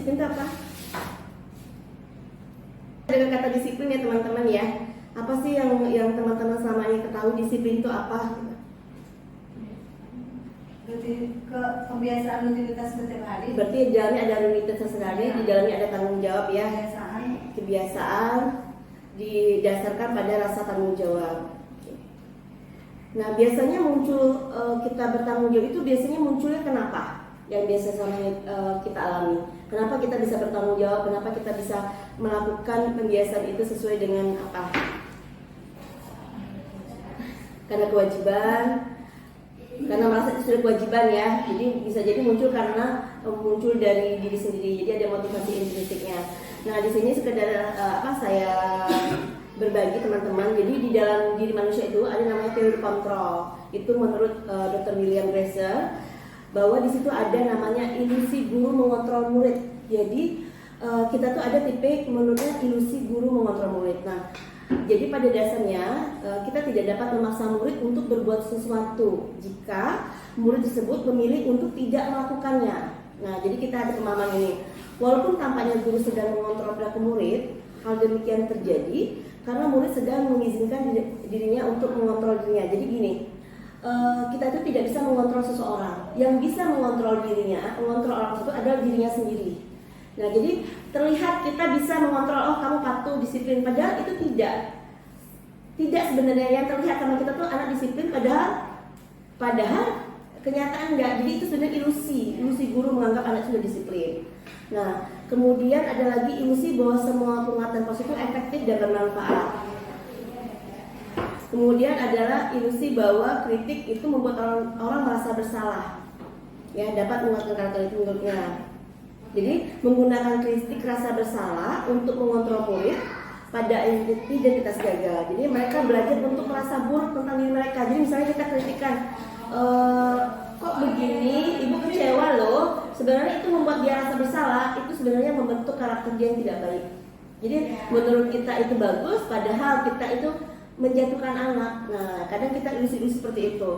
disiplin itu apa? Dengan kata disiplin ya teman-teman ya, apa sih yang teman-teman selama ini ketahui disiplin itu apa? Berarti ke kebiasaan rutinitas setiap hari. Berarti di dalamnya ada rutinitas sehari, di dalamnya ada tanggung jawab ya. Kebiasaan didasarkan pada rasa tanggung jawab. Nah biasanya muncul kita bertanggung jawab itu biasanya munculnya kenapa? Yang biasa sama kita alami. Kenapa kita bisa bertanggung jawab? Kenapa kita bisa melakukan pembiasaan itu sesuai dengan apa? Karena kewajiban, karena merasa itu sudah kewajiban ya. Jadi bisa jadi muncul karena muncul dari diri sendiri. Jadi ada motivasi intrinsiknya. Nah di sini sekedar saya berbagi teman-teman. Jadi di dalam diri manusia itu ada namanya teori kontrol. Itu menurut Dr. William Glasser, bahwa di situ ada namanya ilusi guru mengontrol murid. Jadi kita tuh ada tipe menurutnya ilusi guru mengontrol murid. Nah, jadi pada dasarnya kita tidak dapat memaksa murid untuk berbuat sesuatu jika murid tersebut memilih untuk tidak melakukannya. Nah, jadi kita ada pemahaman ini. Walaupun tampaknya guru sedang mengontrol perilaku murid, hal demikian terjadi karena murid sedang mengizinkan dirinya untuk mengontrol dirinya. Jadi gini, kita itu tidak bisa mengontrol seseorang. Yang bisa mengontrol dirinya, mengontrol orang tersebut adalah dirinya sendiri. Nah, jadi terlihat kita bisa mengontrol, oh kamu patuh, disiplin, padahal itu tidak sebenarnya. Yang terlihat sama kita tuh anak disiplin, padahal kenyataan enggak. Jadi itu sebenarnya ilusi guru menganggap anak sudah disiplin. Nah, kemudian ada lagi ilusi bahwa semua penguatan positif efektif dan bermanfaat. Kemudian adalah ilusi bahwa kritik itu membuat orang merasa bersalah, ya, dapat menguatkan karakter itu menurutnya. Jadi menggunakan kritik rasa bersalah untuk mengontrol murid pada identitas gagal. Jadi mereka belajar untuk merasa buruk tentang diri mereka. Jadi misalnya kita kritikan, kok begini, ibu kecewa loh. Sebenarnya itu membuat dia rasa bersalah. Itu sebenarnya membentuk karakter dia yang tidak baik. Jadi menurut kita itu bagus, padahal kita itu menjatuhkan anak. Nah, kadang kita ilusi-ilusi seperti itu.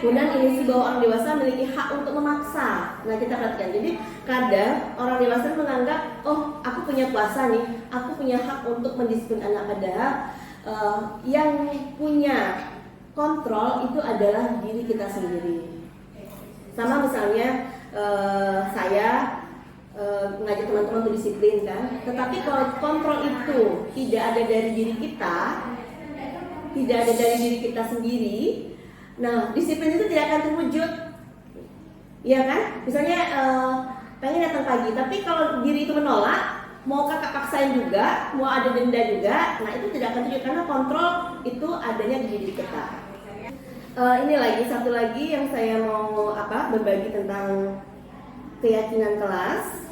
Kemudian ilusi bahwa orang dewasa memiliki hak untuk memaksa. Nah, kita perhatikan. Jadi kadang orang dewasa menganggap, oh aku punya kuasa nih, aku punya hak untuk mendisiplin anak. Padahal yang punya kontrol itu adalah diri kita sendiri. Sama misalnya saya mengajak teman-teman untuk disiplin kan, tetapi kalau kontrol itu tidak ada dari diri kita, tidak ada dari diri kita sendiri, nah disiplin itu tidak akan terwujud, ya kan? Misalnya pengen datang pagi, tapi kalau diri itu menolak, mau kakak paksain juga, mau ada denda juga, nah itu tidak akan terwujud karena kontrol itu adanya di diri kita. Ini lagi satu lagi yang saya mau berbagi tentang keyakinan kelas.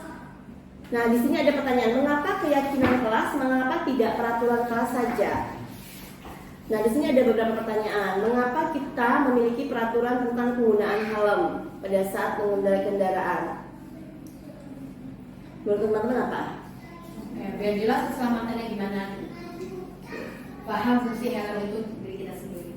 Nah, di sini ada pertanyaan, mengapa keyakinan kelas, mengapa tidak peraturan kelas saja? Nah, di sini ada beberapa pertanyaan. Mengapa kita memiliki peraturan tentang penggunaan helm pada saat mengendarai kendaraan? Menurut teman-teman apa? Biar jelas keselamatannya gimana. Paham fungsi helm itu diri kita sendiri.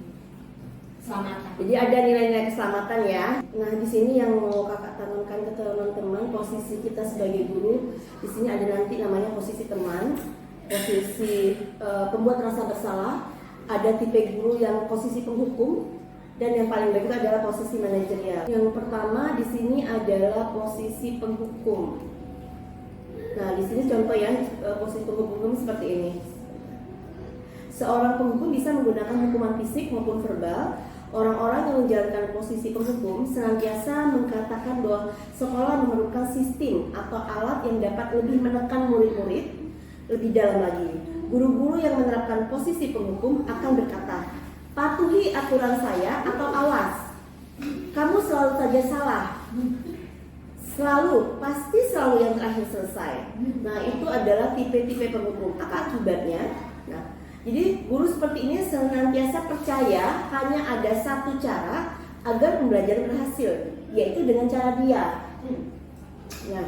Selamatan. Jadi ada nilai-nilai keselamatan ya. Nah, di sini yang mau kakak tanamkan ke teman-teman, posisi kita sebagai guru, di sini ada nanti namanya posisi teman, posisi pembuat rasa bersalah, ada tipe guru yang posisi penghukum, dan yang paling baik itu adalah posisi manajerial. Yang pertama di sini adalah posisi penghukum. Nah, di sini contoh ya, posisi penghukum seperti ini. Seorang penghukum bisa menggunakan hukuman fisik maupun verbal. Orang-orang yang menjalankan posisi penghukum senantiasa mengatakan bahwa sekolah memerlukan sistem atau alat yang dapat lebih menekan murid-murid lebih dalam lagi. Guru-guru yang menerapkan posisi penghukum akan berkata, patuhi aturan saya atau awas. Kamu selalu saja salah. Pasti selalu yang terakhir selesai. Nah, itu adalah tipe-tipe penghukum. Apa akibatnya? Nah, jadi guru seperti ini senantiasa percaya hanya ada satu cara agar pembelajaran berhasil, yaitu dengan cara dia. Nah,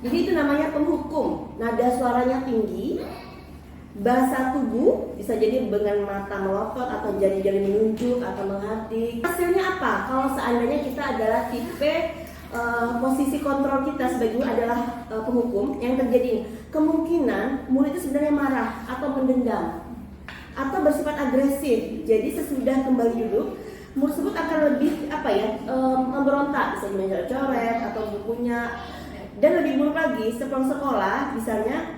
jadi itu namanya penghukum. Nada suaranya tinggi, bahasa tubuh bisa jadi dengan mata melotot atau jari-jari menunjuk atau menghading. Hasilnya apa? Kalau seandainya kita adalah tipe posisi kontrol kita sebagai guru adalah penghukum, yang terjadi kemungkinan murid itu sebenarnya marah atau mendendam atau bersifat agresif. Jadi sesudah kembali duduk, murid tersebut akan lebih memberontak, bisa mencoret atau bukunya. Dan lebih buruk lagi, sepulang sekolah misalnya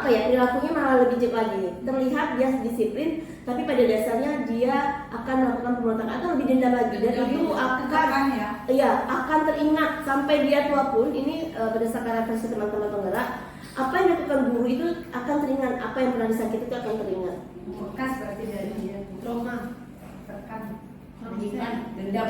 perilakunya malah lebih jelek lagi. Terlihat dia disiplin, tapi pada dasarnya dia akan melakukan pemberontakan atau lebih dendam lagi. Dan itu akan teringat sampai dia tua pun. Ini berdasarkan referensi teman-teman penggerak, apa yang dilakukan guru itu akan teringat, apa yang pernah disakiti itu akan teringat. Bekas berarti dari dia. Trauma. Tekan, dendam.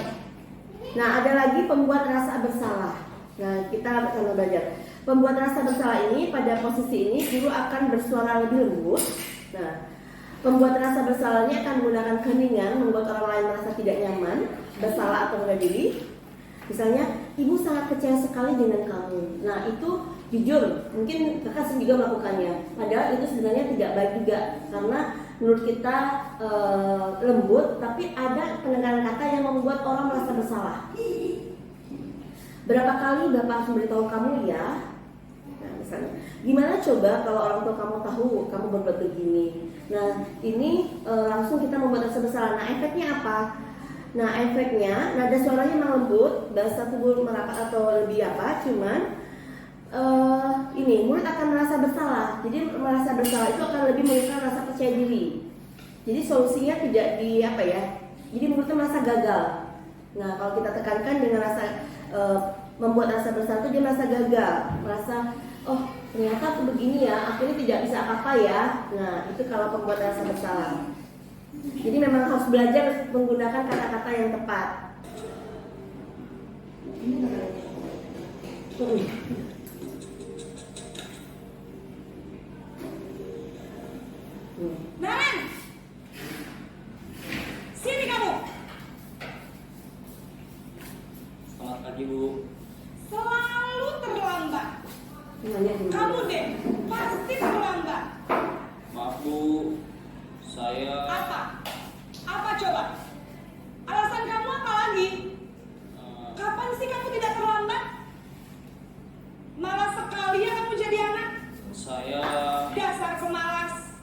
Nah, ada lagi pembuat rasa bersalah. Nah, kita akan belajar. Pembuat rasa bersalah ini, pada posisi ini guru akan bersuara lebih lembut. Nah, pembuat rasa bersalah ini akan menggunakan keheningan, membuat orang lain merasa tidak nyaman, bersalah atau mengadili. Misalnya, ibu sangat kecewa sekali dengan kamu. Nah, itu jujur, mungkin kakak sendiri juga melakukannya. Padahal itu sebenarnya tidak baik juga, karena menurut kita lembut, tapi ada penekanan kata yang membuat orang merasa bersalah. Berapa kali Bapak harus memberitahu kamu ya? Nah, misalnya, gimana coba kalau orang tua kamu tahu kamu berbuat begini? Nah, ini langsung kita membuat rasa bersalah. Nah, efeknya apa? Nah, efeknya nada suaranya memang lembut, bahasa tubuh merapat atau lebih cuman murid akan merasa bersalah. Jadi merasa bersalah itu akan lebih menunjukkan rasa percaya diri. Jadi solusinya tidak jadi muridnya merasa gagal. Nah, kalau kita tekankan dengan rasa membuat rasa bersalah itu, dia merasa gagal, merasa ternyata aku begini ya, aku ini tidak bisa apa-apa ya. Nah, itu kalau pembuat rasa bersalah. Jadi memang harus belajar menggunakan kata-kata yang tepat. Naran, sini kamu. Selamat pagi, Bu. Selalu terlambat. Kamu deh, pasti terlambat. Maaf, Bu. Saya Apa? Apa coba? Alasan kamu apa lagi? Kapan sih kamu tidak terlambat? Malas sekali ya kamu jadi anak. saya Dasar pemalas.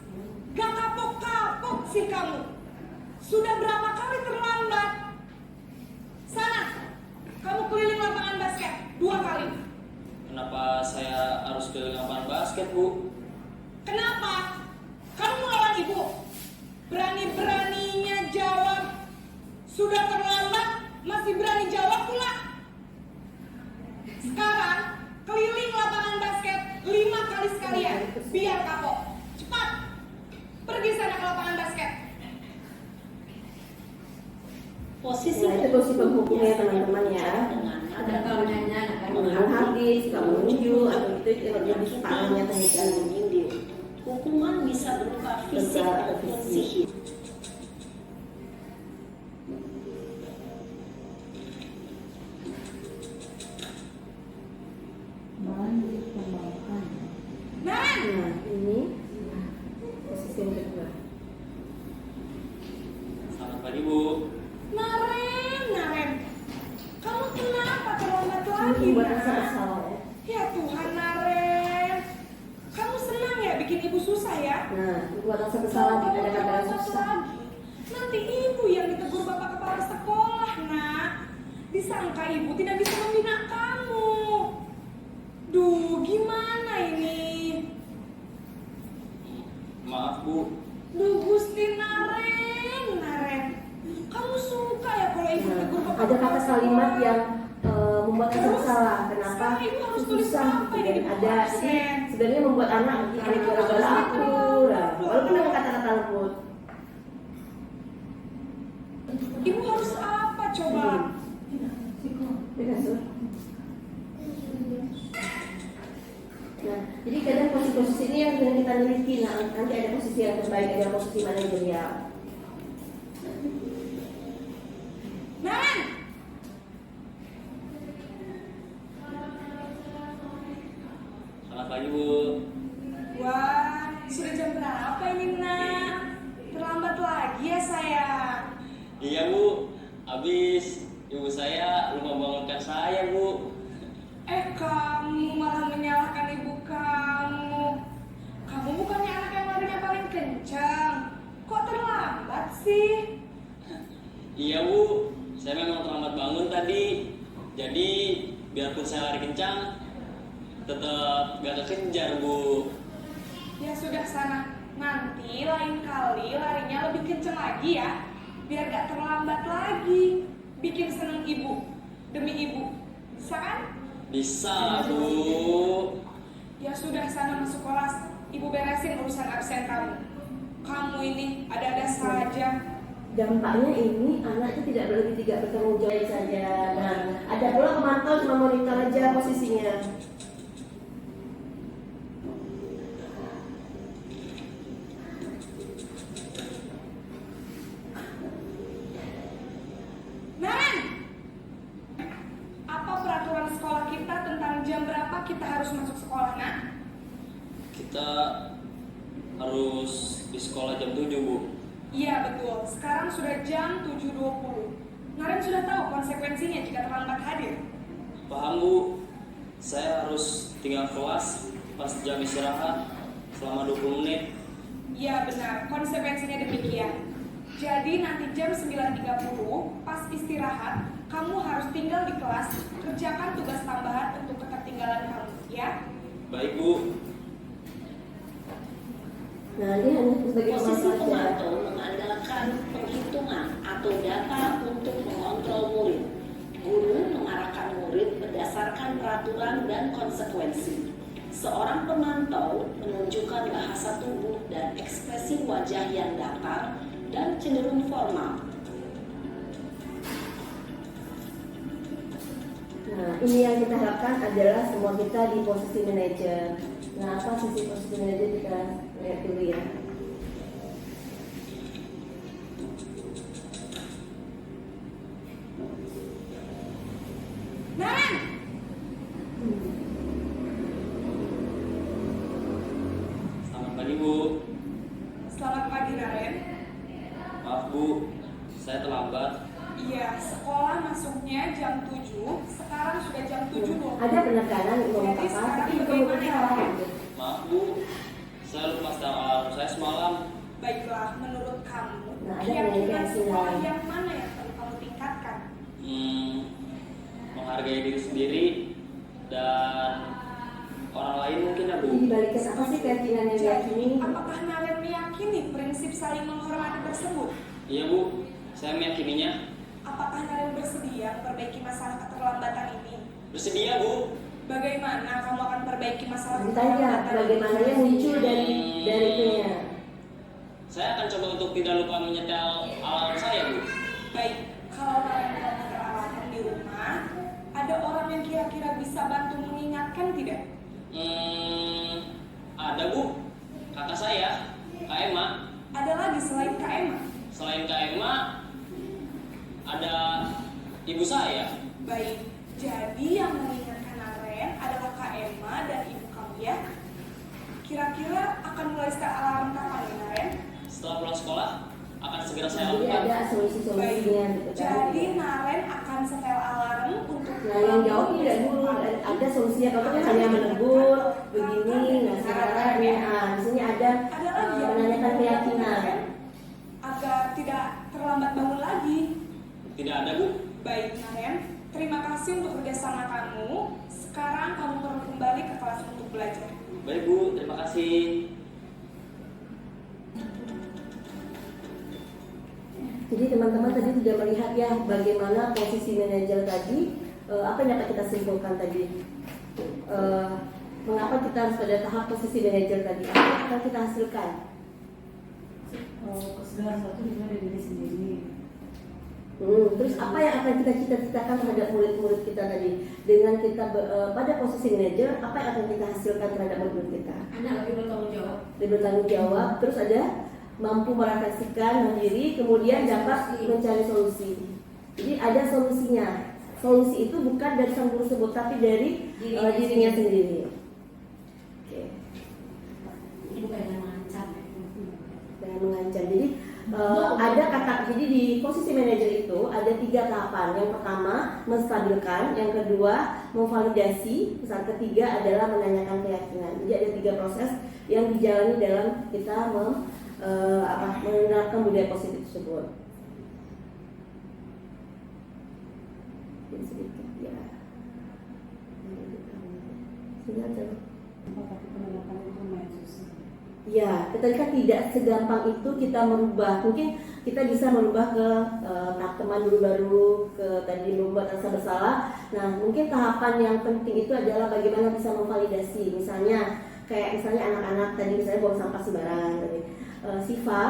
Gak kapok-kapok sih kamu. Sudah berapa kali terlambat? Sana, kamu keliling lapangan basket 2 kali. Kenapa saya harus keliling lapangan basket, Bu? Kenapa? Kamu melawan ibu. Berani-beraninya jawab. Sudah terlambat, masih berani jawab pula. Sekarang, keliling lapangan basket 5 kali sekalian. Biar kapok. Cepat. Pergi sana ke lapangan basket. Posisi Nah, itu posisi penghukumnya teman-teman ya. Ada kalau nanya, Menahan hati, suka menuju, atau itu lebih parahnya dan menyindir. Hukuman bisa berupa fisik ataupun psikis. Naran, Nah, ini posisi yang kedua. Selamat pagi, Bu. Naren. Kamu kenapa terlambat Ini lagi, membuat rasa Nak? bersalah ya. Ya Tuhan, Naren. Kamu senang ya bikin ibu susah ya? Nah, membuat rasa bersalah Kamu ada kata jangan satu susah. lagi. Nanti ibu yang ditegur bapak kepala sekolah, nak. Disangka ibu tidak bisa membina kamu. Duh, gimana ini? Maaf, Bu. Duh, Gusti Naren. Kamu suka ya kalau ibu Nah, tegur bapak ada kepala kata kalimat sekolah? yang membuat rasa bersalah. Kenapa? Sekarang ibu harus tulis Susah. apa ini di Dan buku ada absen? ini sebenarnya membuat anak gara-gara aku. Nah, walaupun dengan kata-kata lembut. Ibu harus apa coba? Nah, jadi kadang posisi-posisi ini yang sedang kita miliki. Nah, nanti ada posisi yang terbaik, ada posisi manajerial. Naren! Selamat pagi, Bu. Wah, sudah jam berapa ini, nak? Terlambat lagi ya, sayang. Iya, Bu. Habis Ibu saya lupa bangunkan saya, Bu. Kamu malah menyalahkan ibu kamu. Kamu bukannya anak yang larinya paling kencang. Kok terlambat sih? Iya, Bu. Saya memang terlambat bangun tadi. Jadi, biarpun saya lari kencang, tetap gak kekejar, Bu. Ya sudah sana. Nanti lain kali larinya lebih kencang lagi ya. Biar gak terlambat lagi. Bikin seneng ibu. Demi ibu. Bisa kan? Bisa, Bu. Ya sudah sana masuk kelas. Ibu beresin urusan absen kamu. Kamu ini ada-ada saja. Dampaknya ini anak itu tidak bertanggung jawab saja. Nah, ada pula pemantau cuma monitor aja posisinya. Naren! Apa peraturan sekolah kita tentang jam berapa kita harus masuk sekolah, nak? Kita harus di sekolah jam 7, Bu. Iya betul, sekarang sudah jam 7.20. Naren sudah tahu konsekuensinya jika terlambat hadir. Paham, Bu. Saya harus tinggal kelas pas jam istirahat selama 20 menit. Iya benar, konsekuensinya demikian. Jadi nanti jam 9.30 pas istirahat, kamu harus tinggal di kelas, kerjakan tugas tambahan untuk ketertinggalan kamu, ya? Baik, Bu. Nah, dia hanya sebagai Posisi pemantau aja. pemantau mengandalkan penghitungan atau data untuk mengontrol murid. Guru mengarahkan murid berdasarkan peraturan dan konsekuensi. Seorang pemantau menunjukkan bahasa tubuh dan ekspresi wajah yang datar dan cenderung formal. Nah, ini yang kita harapkan adalah semua kita di posisi manajer. Nah, apa sisi posisi manajer kita lihat dulu ya. Naren! Selamat pagi, Bu. Selamat pagi, Naren. Maaf, Bu. Saya terlambat. Iya, sekolah masuknya jam 7, sekarang sudah jam 7.20. Ada penekanan ngomong Jadi apa, sekarang tapi bagaimana kemudian ya? salah gitu. Maaf, Bu. Saya lupa setel alarm saya semalam. Baiklah, menurut kamu, Nah, ada keyakinan komunikasi sekolah lain. yang mana yang perlu kamu tingkatkan? Menghargai diri sendiri dan orang lain mungkin, ya, Bu. Jadi dibalikan apa sih keyakinan yang Jadi, diyakini? apakah Naren meyakini prinsip saling menghormati tersebut? Iya, Bu. Saya meyakininya. Apakah Naren bersedia memperbaiki masalah keterlambatan ini? Bersedia, Bu. Bagaimana kamu akan perbaiki masalah Ditanya bagaimana yang muncul dari itunya. Saya akan coba untuk tidak lupa menyetel alarm saya, Bu. Baik, kalau Naren komputer alarm di rumah, ada orang yang kira-kira bisa bantu mengingatkan tidak? Ada, Bu. Kakak saya, Kak Emma. Ada lagi selain Kak Emma? Selain Kak Emma, ada ibu saya. Baik, jadi yang mengingatkan Naren adalah Kak Emma dan ibu kamu ya. Kira-kira akan mulai setel alarm kapan ya Naren? Setelah pulang sekolah, akan segera saya Jadi lakukan. ada solusi-solusinya gitu kan. Jadi Naren akan setel alarm untuk Nah, yang jawab tidak dulu, ada solusinya. Kalau kan hanya menegur begini, ngasih sarannya. Misalnya ada menanyakan keyakinan. agar tidak terlambat bangun lagi. Tidak ada, Bu. Baik Naren, terima kasih untuk kerjasama kamu. Sekarang kamu perlu kembali ke kelas untuk belajar. Baik, Bu. Terima kasih. Jadi teman-teman tadi sudah melihat ya bagaimana posisi manajer tadi, apa yang dapat kita simpulkan tadi. Mengapa kita harus pada tahap posisi manajer tadi? Apa yang akan kita hasilkan? Segala sesuatu dimulai dari diri sendiri. Terus apa yang akan kita cita-citakan terhadap murid-murid kita tadi? Dengan kita pada posisi manajer, apa yang akan kita hasilkan terhadap murid kita? Anak lebih bertanggung jawab. Lebih bertanggung jawab, terus ada mampu merefleksikan diri, kemudian dapat mencari solusi. Jadi ada solusinya. Solusi itu bukan dari sang guru tersebut, tapi dari dirinya sendiri. Oke. Bukan yang mengancam. Dengan mengancam. Jadi Ada kata, jadi di posisi manajer itu ada 3 tahapan. Yang pertama menstabilkan, yang kedua memvalidasi, yang ketiga adalah menanyakan keyakinan. Jadi ada 3 proses yang dijalani dalam kita menerapkan budaya positif tersebut. Jadi sedikit ya. Sudah ada. Tapi penerapan itu lumayan susah. Ya, ketika tidak segampang itu kita merubah. Mungkin kita bisa merubah ke teman dulu baru, ke tadi membuat rasa bersalah. Nah, mungkin tahapan yang penting itu adalah bagaimana bisa memvalidasi. Misalnya, kayak misalnya anak-anak tadi misalnya buang sampah sembarangan. Siva,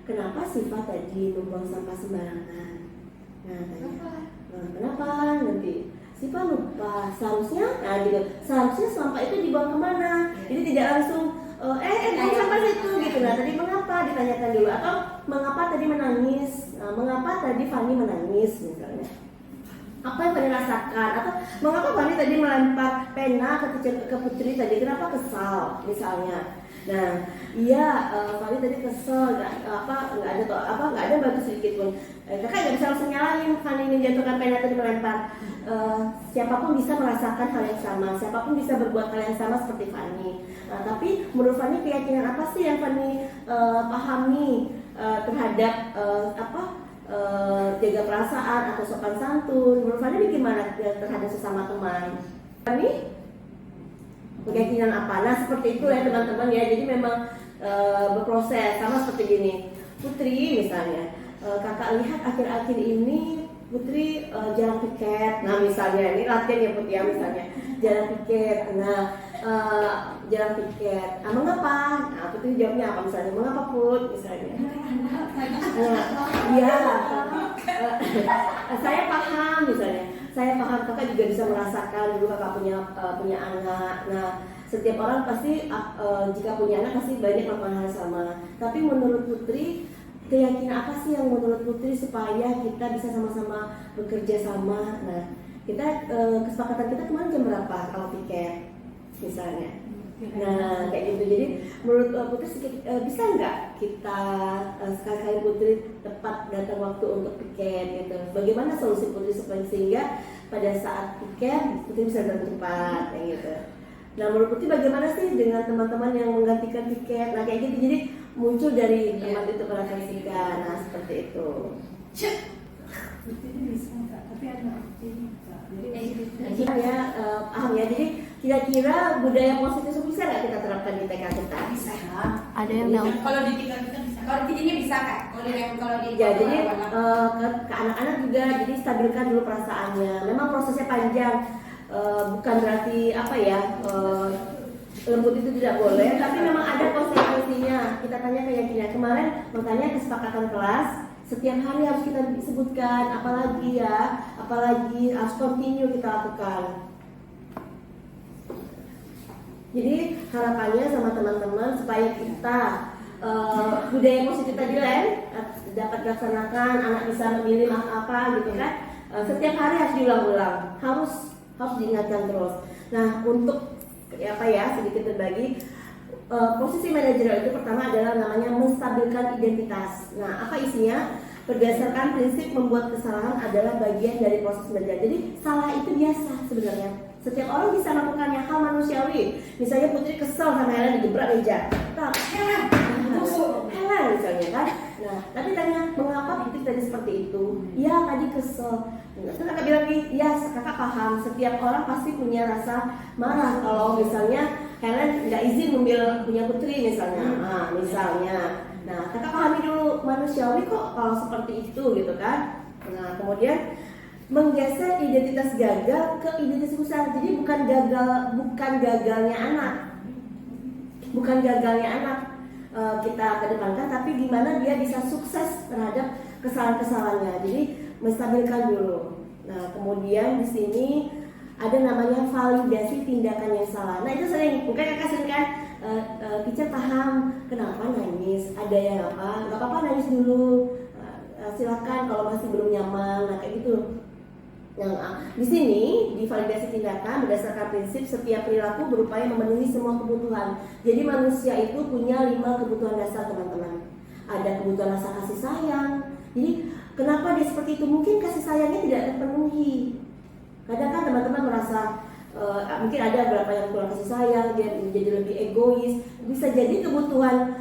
kenapa Siva tadi membuang sampah sembarangan? Nah, kenapa? Nanti Siva lupa. Seharusnya, seharusnya sampah itu dibuang kemana? Jadi tidak langsung buang sampah situ gitu. Nah, tadi mengapa ditanyakan dulu, atau mengapa tadi menangis? Mengapa tadi Fani menangis misalnya? Apa yang Fani rasakan? Atau mengapa Fani tadi melempar pena ke Putri tadi? Kenapa kesal misalnya? Nah, iya Fani tadi kesel, nggak ada batu sedikit pun. Kakak nggak bisa langsung nyalain Fani menjatuhkan pena tadi melempar. Siapapun bisa merasakan hal yang sama, siapapun bisa berbuat hal yang sama seperti Fani. Tapi menurut Fani keyakinan apa sih yang Fani pahami terhadap jaga perasaan atau sopan santun? Menurut Fani gimana terhadap sesama teman? Fani keyakinan apa? Nah, seperti itu ya teman-teman ya. Jadi memang berproses sama seperti gini. Putri misalnya, kakak lihat akhir-akhir ini Putri jarang piket. Nah, misalnya ini latihan ya Putri ya, misalnya jarang piket. Nah, jarang piket. Mengapa? Nah, Putri jawabnya apa misalnya? Mengapa Put? Misalnya. Iya. Saya paham misalnya. Saya paham, kakak juga bisa merasakan dulu kakak punya anak. Nah, setiap orang pasti jika punya anak pasti banyak melakukan hal sama. Tapi menurut Putri, keyakinan apa sih yang menurut Putri supaya kita bisa sama-sama bekerja sama? Nah, kita kesepakatan kita kemarin jam berapa kalau piket misalnya? Nah, kayak gitu. Jadi menurut Putri bisa nggak kita sekali-kali Putri tepat datang waktu untuk piket gitu? Bagaimana solusi Putri sehingga pada saat piket Putri bisa datang cepat kayak gitu? Nah, menurut Putri bagaimana sih dengan teman-teman yang menggantikan piket? Nah, kayak gitu. Jadi muncul dari teman itu karakteristika. Nah, seperti itu. Itu bisa nggak? Tapi ada ini nggak? Jadi Ya, paham ya. Jadi kira-kira budaya positif itu bisa nggak kita terapkan di TK kita? Bisa. Ada yang tahu? Kalau di tingkat kita bisa. Kalau di sini bisa kan? Kalau di Ya, jadi ke anak-anak juga jadi stabilkan dulu perasaannya. Memang prosesnya panjang, bukan berarti lembut itu tidak boleh, tapi memang ada konsekuensinya. Kita tanya keyakinan kemarin, makanya kesepakatan kelas setiap hari harus kita sebutkan, apalagi harus continue kita lakukan. Jadi harapannya sama teman-teman supaya kita budaya positif tadi dapat dilaksanakan, anak bisa memilih apa gitu kan. Setiap hari harus diulang-ulang, harus diingatkan terus. Nah, untuk sedikit berbagi, posisi manajerial itu pertama adalah namanya menstabilkan identitas. Nah, apa isinya? Berdasarkan prinsip membuat kesalahan adalah bagian dari proses belajar. Jadi salah itu biasa sebenarnya. Setiap orang bisa melakukan yang hal manusiawi. Misalnya Putri kesel sama Helen digebrak meja. Helen misalnya kan. Nah, tapi tanya mengapa Putri tadi seperti itu? Ya tadi kesel. Terus kakak bilang ya kakak paham. Setiap orang pasti punya rasa marah kalau misalnya Helen nggak izin mengambil punya Putri misalnya. Nah, kakak pahami dulu manusiawi kok kalau seperti itu gitu kan. Nah, kemudian menggeser identitas gagal ke identitas besar. Jadi bukan gagalnya anak. Kita kedepankan, tapi gimana dia bisa sukses terhadap kesalahan-kesalahannya. Jadi menstabilkan dulu. Nah, kemudian di sini ada namanya validasi tindakan yang salah. Nah, itu sering, mungkin kakak sering kan, teacher paham kenapa nangis, ada yang apa, nggak apa-apa nangis dulu, silakan kalau masih belum nyaman, nah kayak gitu. Nah, di sini di validasi tindakan berdasarkan prinsip setiap perilaku berupaya memenuhi semua kebutuhan. Jadi manusia itu punya 5 kebutuhan dasar teman-teman. ada kebutuhan rasa kasih sayang. Jadi kenapa dia seperti itu? Mungkin kasih sayangnya tidak terpenuhi. Kadang kan teman-teman merasa mungkin ada beberapa yang kurang kasih sayang, dia menjadi lebih egois. Bisa jadi kebutuhan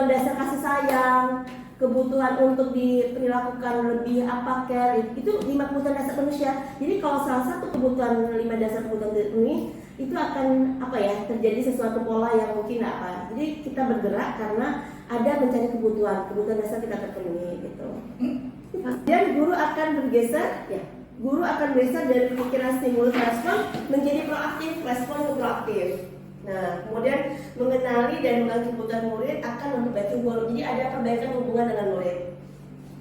dasar kasih sayang, kebutuhan untuk diperlakukan lebih care, itu 5 kebutuhan dasar manusia. Jadi kalau salah satu kebutuhan 5 dasar kebutuhan ini itu akan terjadi sesuatu pola yang mungkin Jadi kita bergerak karena ada mencari kebutuhan dasar kita terpenuhi gitu. Dan guru akan bergeser dari pemikiran stimulus respon menjadi proaktif, respon ke proaktif. Nah, kemudian mengenali dan mengenali kebutuhan murid akan memperbaiki hubungan. Jadi ada perbaikan hubungan dengan murid.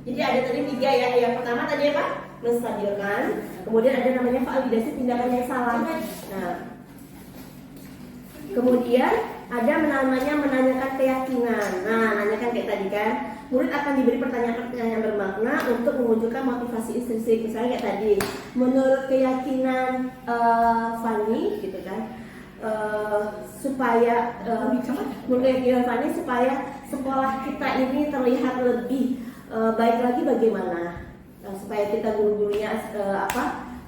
Jadi ada tadi 3 ya. Yang pertama tadi apa? Menstabilkan. Kemudian ada namanya validasi tindakan yang salah. Nah, kemudian ada namanya menanyakan keyakinan. Nah, nanyakan kayak tadi kan. Murid akan diberi pertanyaan-pertanyaan yang bermakna untuk memunculkan motivasi intrinsik. Misalnya kayak tadi, menurut keyakinan Fanny, gitu kan, supaya menurut keyakinan Fanny supaya sekolah kita ini terlihat lebih baik lagi bagaimana? Supaya kita guru-gurunya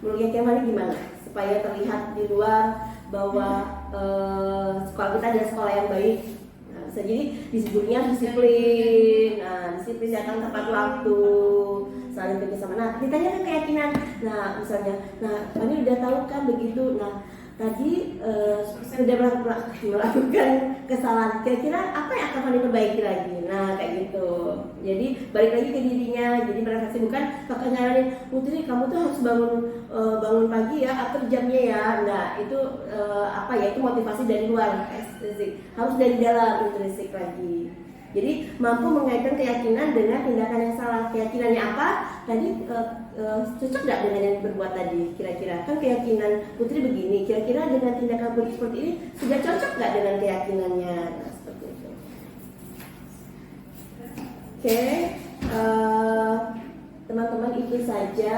menurut keyakinan Fanny gimana? Supaya terlihat di luar bahwa sekolah kita adalah sekolah yang baik. Jadi disebutnya disiplin, disiplin datang tepat waktu, saling kerjasama. Nah, ditanya kan keyakinan. Nah, misalnya, kami udah tahu kan begitu. Nah, tadi sudah melakukan kesalahan. Kira-kira apa yang akan kami perbaiki lagi? Nah, kayak gitu. Jadi balik lagi ke dirinya. Jadi merefleksi, bukan kakak nyaranin, Putri kamu tuh harus bangun pagi ya, atur jamnya ya. Nah, itu itu motivasi dari luar, ekstrinsik. Harus dari dalam, intrinsik lagi. Jadi mampu mengaitkan keyakinan dengan tindakan yang salah. Keyakinannya apa? Tadi cocok nggak dengan yang berbuat tadi? Kira-kira kan keyakinan Putri begini. Kira-kira dengan tindakan Putri seperti ini sudah cocok nggak dengan keyakinannya? Nah, seperti itu. Oke, teman-teman itu saja.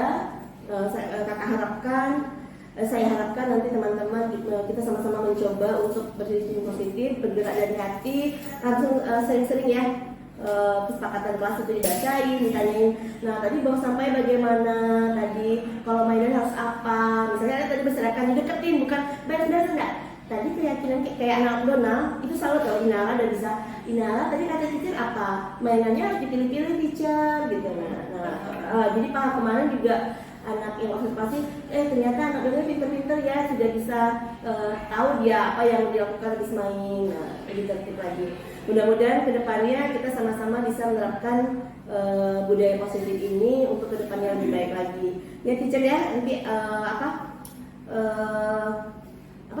Saya harapkan nanti teman-teman kita sama-sama mencoba untuk berdiskusi positif, bergerak dari hati, langsung sering-sering ya kesepakatan kelas itu dibacain, ditanyain. Nah tadi bawa sampai bagaimana tadi, kalau mainan harus apa, misalnya tadi berserakan dideketin, bukan beres-beres enggak. Tadi keyakinan kayak anak Donald itu selalu kalau Inara dan bisa Inara tadi kata teacher apa, mainannya harus dipilih-pilih teacher gitu. Jadi Pak kemarin juga anak yang observasi, ternyata anak Donald pinter-pinter ya, sudah bisa tahu dia apa yang dilakukan habis main. Nah, lebih tertib lagi. Mudah-mudahan kedepannya kita sama-sama bisa menerapkan budaya positif ini untuk kedepannya lebih baik lagi. Ya teacher ya, nanti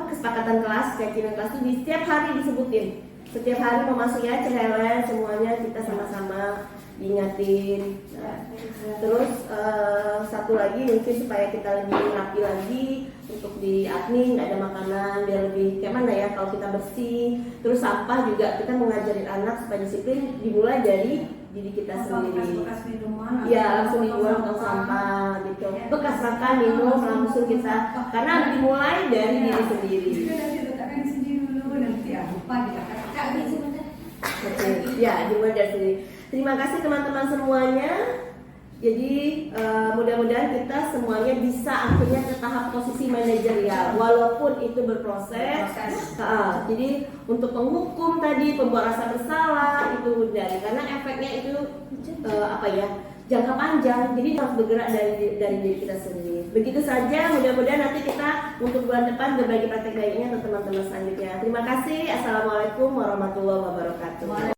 kesepakatan kelas, keyakinan kelas itu di setiap hari disebutin. Setiap hari mau masuk ya, cerewet semuanya kita sama-sama diingatin. Terus satu lagi mungkin supaya kita lebih rapi lagi untuk di admin, ada makanan biar lebih kayak mana ya kalau kita bersih. Terus sampah juga kita mengajarin anak supaya disiplin dimulai dari diri kita sendiri. Bekas minuman. Ya langsung dibuang tong sampah gitu. Bekas makan minum langsung kita, karena dimulai dari diri sendiri. Nanti letakkan di sini dulu, nanti lupa dikatakan. Ya dimulai dari sendiri. Terima kasih teman-teman semuanya. Jadi mudah-mudahan kita semuanya bisa akhirnya ke tahap posisi manajerial, walaupun itu berproses. Jadi untuk penghukum tadi, pembuat rasa bersalah itu dari karena efeknya itu jangka panjang. Jadi harus bergerak dari diri kita sendiri. Begitu saja. Mudah-mudahan nanti kita untuk bulan depan berbagi praktek baiknya ke teman-teman selanjutnya. Terima kasih. Assalamualaikum warahmatullahi wabarakatuh.